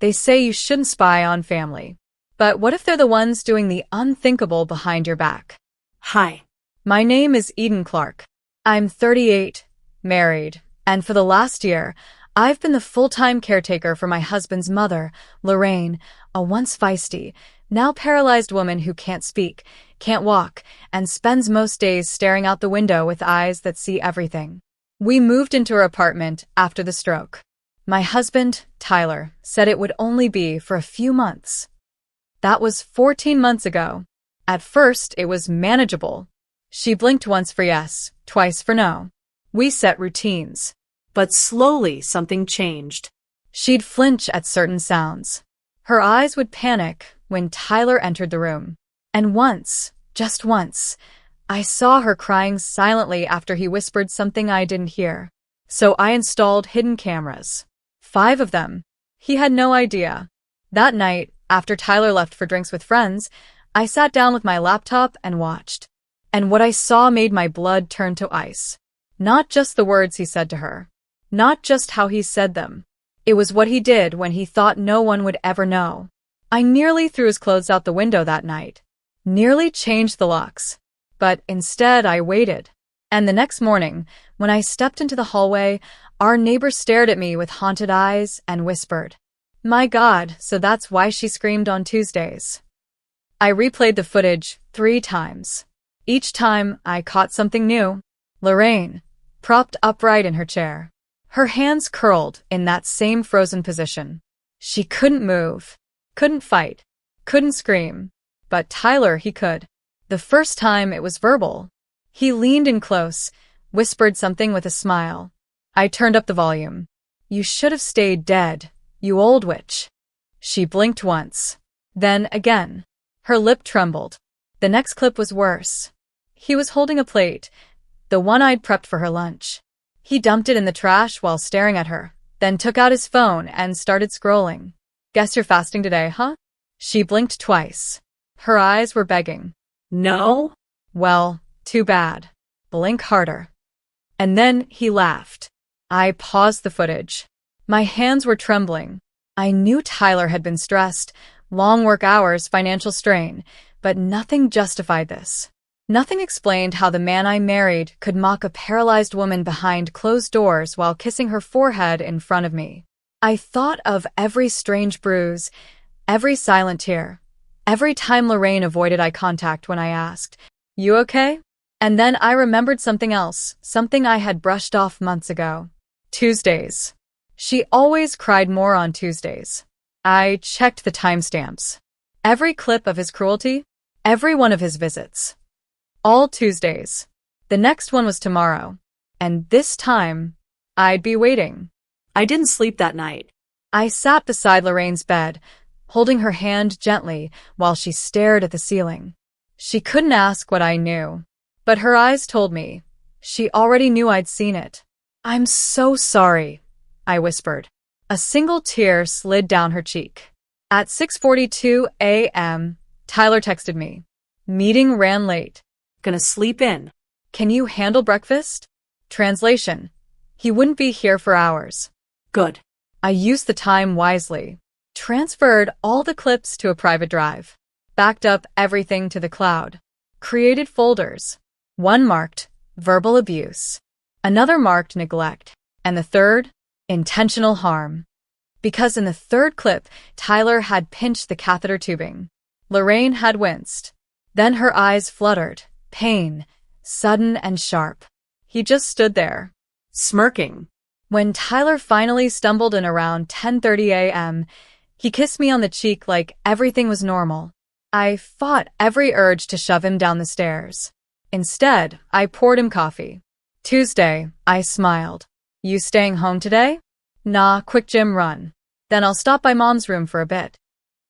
They say you shouldn't spy on family. But what if they're the ones doing the unthinkable behind your back? Hi. My name is Eden Clark. I'm 38, married, and for the last year, I've been the full-time caretaker for my husband's mother, Lorraine, a once feisty, now paralyzed woman who can't speak, can't walk, and spends most days staring out the window with eyes that see everything. We moved into her apartment after the stroke. My husband, Tyler, said it would only be for a few months. That was 14 months ago. At first, it was manageable. She blinked once for yes, twice for no. We set routines. But slowly something changed. She'd flinch at certain sounds. Her eyes would panic when Tyler entered the room. And once, just once, I saw her crying silently after he whispered something I didn't hear. So I installed hidden cameras. 5 of them. He had no idea. That night, after Tyler left for drinks with friends, I sat down with my laptop and watched. And what I saw made my blood turn to ice. Not just the words he said to her. Not just how he said them. It was what he did when he thought no one would ever know. I nearly threw his clothes out the window that night. Nearly changed the locks. But instead I waited. And the next morning, when I stepped into the hallway, our neighbor stared at me with haunted eyes and whispered, "My God, so that's why she screamed on Tuesdays." I replayed the footage 3 times. Each time I caught something new. Lorraine, propped upright in her chair. Her hands curled in that same frozen position. She couldn't move, couldn't fight, couldn't scream. But Tyler, he could. The first time it was verbal. He leaned in close, whispered something with a smile. I turned up the volume. "You should have stayed dead, you old witch." She blinked once. Then again. Her lip trembled. The next clip was worse. He was holding a plate, the one I'd prepped for her lunch. He dumped it in the trash while staring at her, then took out his phone and started scrolling. "Guess you're fasting today, huh?" She blinked twice. Her eyes were begging. No? "Well, too bad. Blink harder." And then he laughed. I paused the footage. My hands were trembling. I knew Tyler had been stressed, long work hours, financial strain, but nothing justified this. Nothing explained how the man I married could mock a paralyzed woman behind closed doors while kissing her forehead in front of me. I thought of every strange bruise, every silent tear, every time Lorraine avoided eye contact when I asked, "You okay?" And then I remembered something else, something I had brushed off months ago. Tuesdays. She always cried more on Tuesdays. I checked the timestamps. Every clip of his cruelty, every one of his visits. All Tuesdays. The next one was tomorrow. And this time, I'd be waiting. I didn't sleep that night. I sat beside Lorraine's bed, holding her hand gently while she stared at the ceiling. She couldn't ask what I knew, but her eyes told me. She already knew I'd seen it. "I'm so sorry," I whispered. A single tear slid down her cheek. At 6:42 a.m., Tyler texted me. "Meeting ran late. Gonna sleep in. Can you handle breakfast?" Translation: he wouldn't be here for hours. Good. I used the time wisely. Transferred all the clips to a private drive. Backed up everything to the cloud. Created folders. One marked verbal abuse. Another marked neglect. And the third, intentional harm. Because in the third clip, Tyler had pinched the catheter tubing. Lorraine had winced. Then her eyes fluttered. Pain, sudden and sharp. He just stood there, smirking. When Tyler finally stumbled in around 10:30 a.m., he kissed me on the cheek like everything was normal. I fought every urge to shove him down the stairs. Instead, I poured him coffee. "Tuesday," I smiled. "You staying home today?" "Nah, quick gym run. Then I'll stop by Mom's room for a bit."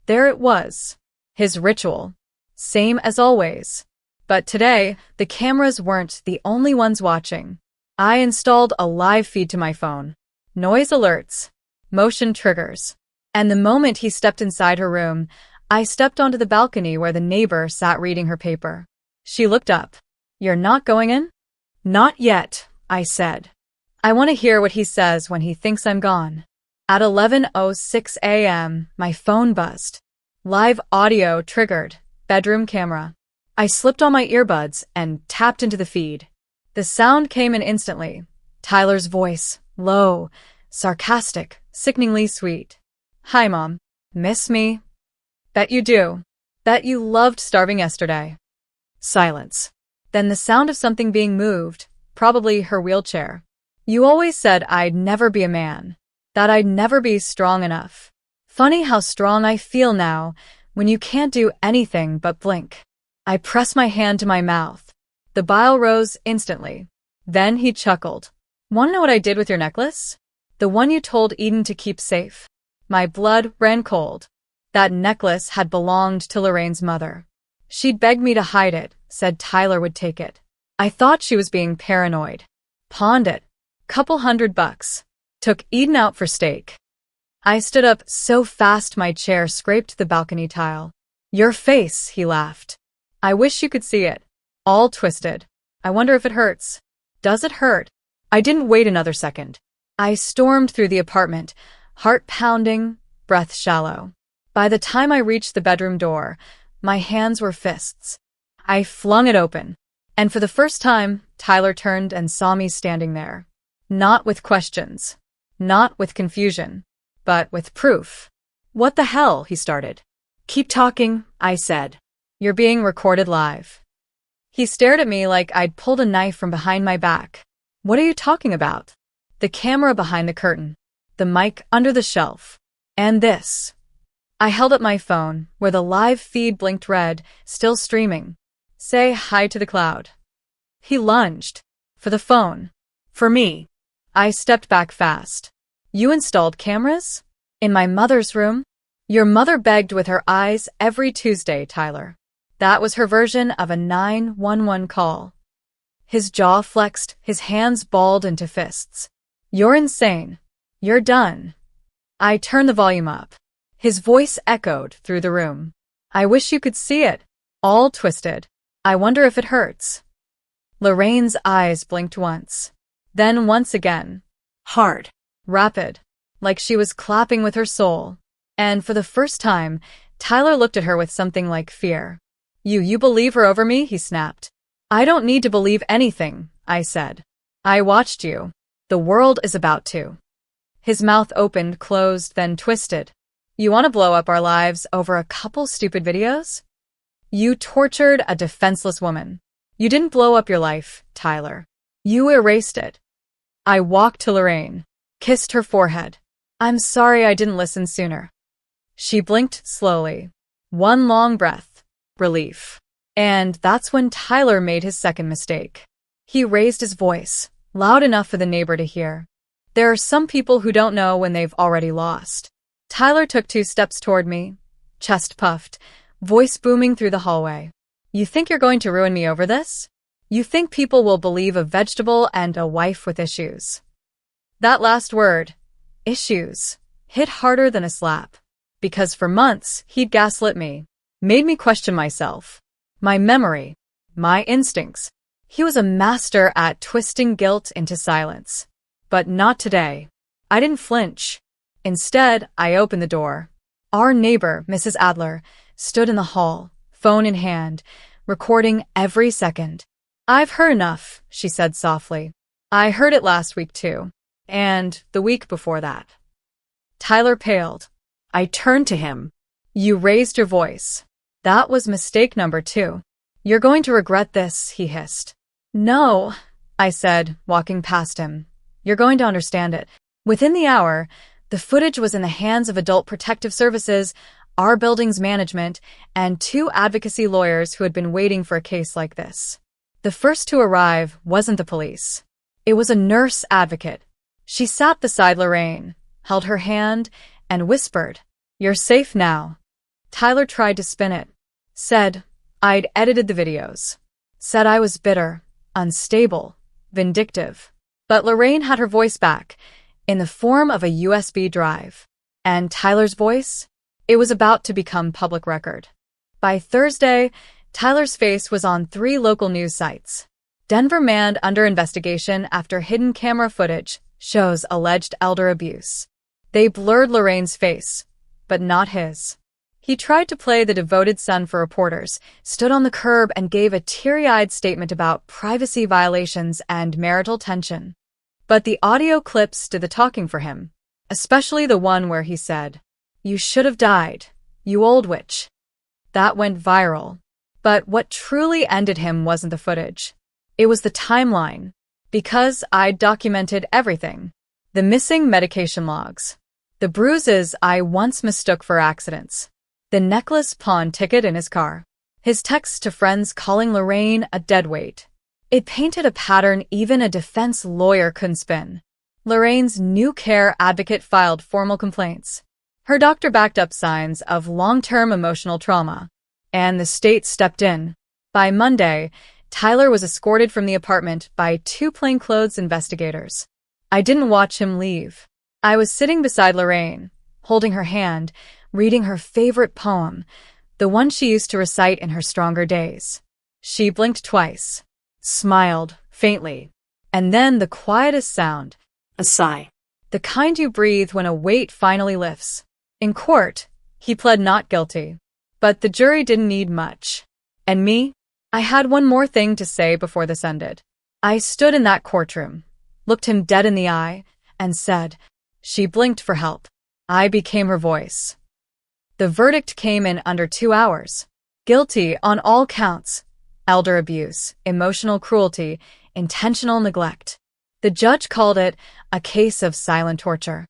There it was. His ritual. Same as always. But today, the cameras weren't the only ones watching. I installed a live feed to my phone. Noise alerts. Motion triggers. And the moment he stepped inside her room, I stepped onto the balcony where the neighbor sat reading her paper. She looked up. "You're not going in?" "Not yet," I said. "I want to hear what he says when he thinks I'm gone." At 11:06 a.m., my phone buzzed. Live audio triggered. Bedroom camera. I slipped on my earbuds and tapped into the feed. The sound came in instantly. Tyler's voice, low, sarcastic, sickeningly sweet. "Hi, Mom. Miss me?" "Bet you do. Bet you loved starving yesterday." Silence. Then the sound of something being moved, probably her wheelchair. "You always said I'd never be a man, that I'd never be strong enough. Funny how strong I feel now when you can't do anything but blink." I pressed my hand to my mouth. The bile rose instantly. Then he chuckled. "Want to know what I did with your necklace? The one you told Eden to keep safe." My blood ran cold. That necklace had belonged to Lorraine's mother. She'd begged me to hide it, said Tyler would take it. I thought she was being paranoid. Pawned it. Couple $100. Took Eden out for steak. I stood up so fast my chair scraped the balcony tile. "Your face," he laughed. "I wish you could see it. All twisted. I wonder if it hurts." "Does it hurt?" I didn't wait another second. I stormed through the apartment, heart pounding, breath shallow. By the time I reached the bedroom door, my hands were fists. I flung it open. And for the first time, Tyler turned and saw me standing there. Not with questions. Not with confusion. But with proof. "What the hell?" he started. "Keep talking," I said. "You're being recorded live." He stared at me like I'd pulled a knife from behind my back. "What are you talking about?" "The camera behind the curtain. The mic under the shelf. And this." I held up my phone, where the live feed blinked red, still streaming. "Say hi to the cloud." He lunged. For the phone. For me. I stepped back fast. "You installed cameras? In my mother's room?" "Your mother begged with her eyes every Tuesday, Tyler." That was her version of a 911 call. His jaw flexed, his hands balled into fists. "You're insane. You're done." I turned the volume up. His voice echoed through the room. "I wish you could see it. All twisted. I wonder if it hurts." Lorraine's eyes blinked once. Then once again. Hard. Rapid. Like she was clapping with her soul. And for the first time, Tyler looked at her with something like fear. You believe her over me?" he snapped. "I don't need to believe anything," I said. "I watched you. The world is about to." His mouth opened, closed, then twisted. "You want to blow up our lives over a couple stupid videos? You tortured a defenseless woman. You didn't blow up your life, Tyler. You erased it." I walked to Lorraine, kissed her forehead. "I'm sorry I didn't listen sooner." She blinked slowly. One long breath. Relief. And that's when Tyler made his second mistake. He raised his voice, loud enough for the neighbor to hear. "There are some people who don't know when they've already lost." Tyler took 2 steps toward me, chest puffed, voice booming through the hallway. "You think you're going to ruin me over this? You think people will believe a vegetable and a wife with issues?" That last word, issues, hit harder than a slap. Because for months, he'd gaslit me, made me question myself, my memory, my instincts. He was a master at twisting guilt into silence. But not today. I didn't flinch. Instead, I opened the door. Our neighbor, Mrs. Adler, stood in the hall, phone in hand, recording every second. "I've heard enough," she said softly. "I heard it last week too. And the week before that." Tyler paled. I turned to him. "You raised your voice. That was mistake number 2. You're going to regret this," he hissed. "No," I said, walking past him. "You're going to understand it." Within the hour, the footage was in the hands of Adult Protective Services, our building's management, and 2 advocacy lawyers who had been waiting for a case like this. The first to arrive wasn't the police. It was a nurse advocate. She sat beside Lorraine, held her hand, and whispered, "You're safe now." Tyler tried to spin it. Said I'd edited the videos. Said I was bitter, unstable, vindictive. But Lorraine had her voice back, in the form of a USB drive. And Tyler's voice? It was about to become public record. By Thursday, Tyler's face was on 3 local news sites. Denver man under investigation after hidden camera footage shows alleged elder abuse. They blurred Lorraine's face, but not his. He tried to play the devoted son for reporters, stood on the curb and gave a teary-eyed statement about privacy violations and marital tension. But the audio clips did the talking for him, especially the one where he said, "You should have died, you old witch." That went viral. But what truly ended him wasn't the footage. It was the timeline. Because I'd documented everything. The missing medication logs. The bruises I once mistook for accidents. The necklace pawn ticket in his car. His texts to friends calling Lorraine a deadweight. It painted a pattern even a defense lawyer couldn't spin. Lorraine's new care advocate filed formal complaints. Her doctor backed up signs of long-term emotional trauma. And the state stepped in. By Monday, Tyler was escorted from the apartment by 2 plainclothes investigators. I didn't watch him leave. I was sitting beside Lorraine, holding her hand, reading her favorite poem, the one she used to recite in her stronger days. She blinked twice, smiled faintly, and then the quietest sound, A sigh. the kind you breathe when a weight finally lifts. In court, he pled not guilty. But the jury didn't need much. And me? I had one more thing to say before this ended. I stood in that courtroom, looked him dead in the eye, and said, she blinked for help. I became her voice. The verdict came in under 2 hours. Guilty on all counts. Elder abuse, emotional cruelty, intentional neglect. The judge called it a case of silent torture.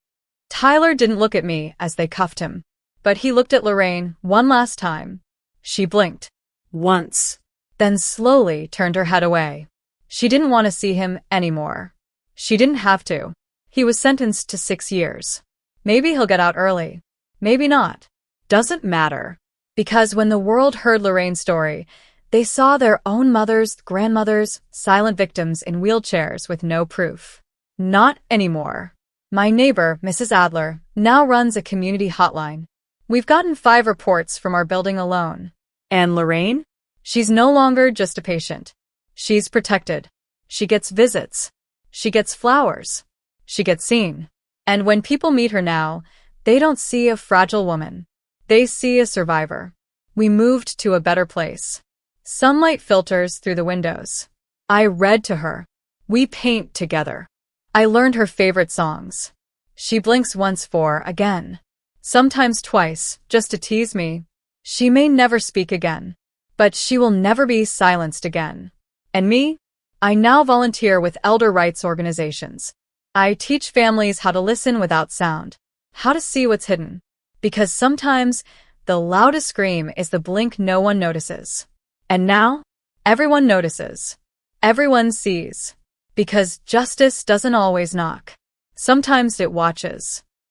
Tyler didn't look at me as they cuffed him. But he looked at Lorraine one last time. She blinked. Once. Then slowly turned her head away. She didn't want to see him anymore. She didn't have to. He was sentenced to 6 years. Maybe he'll get out early. Maybe not. Doesn't matter. Because when the world heard Lorraine's story, they saw their own mothers, grandmothers, silent victims in wheelchairs with no proof. Not anymore. My neighbor, Mrs. Adler, now runs a community hotline. We've gotten 5 reports from our building alone. And Lorraine? She's no longer just a patient. She's protected. She gets visits. She gets flowers. She gets seen. And when people meet her now, they don't see a fragile woman. They see a survivor. We moved to a better place. Sunlight filters through the windows. I read to her. We paint together. I learned her favorite songs. She blinks once for again. Sometimes twice, just to tease me. She may never speak again. But she will never be silenced again. And me? I now volunteer with elder rights organizations. I teach families how to listen without sound, how to see what's hidden. Because sometimes, the loudest scream is the blink no one notices. And now, everyone notices. Everyone sees. Because justice doesn't always knock. Sometimes it watches.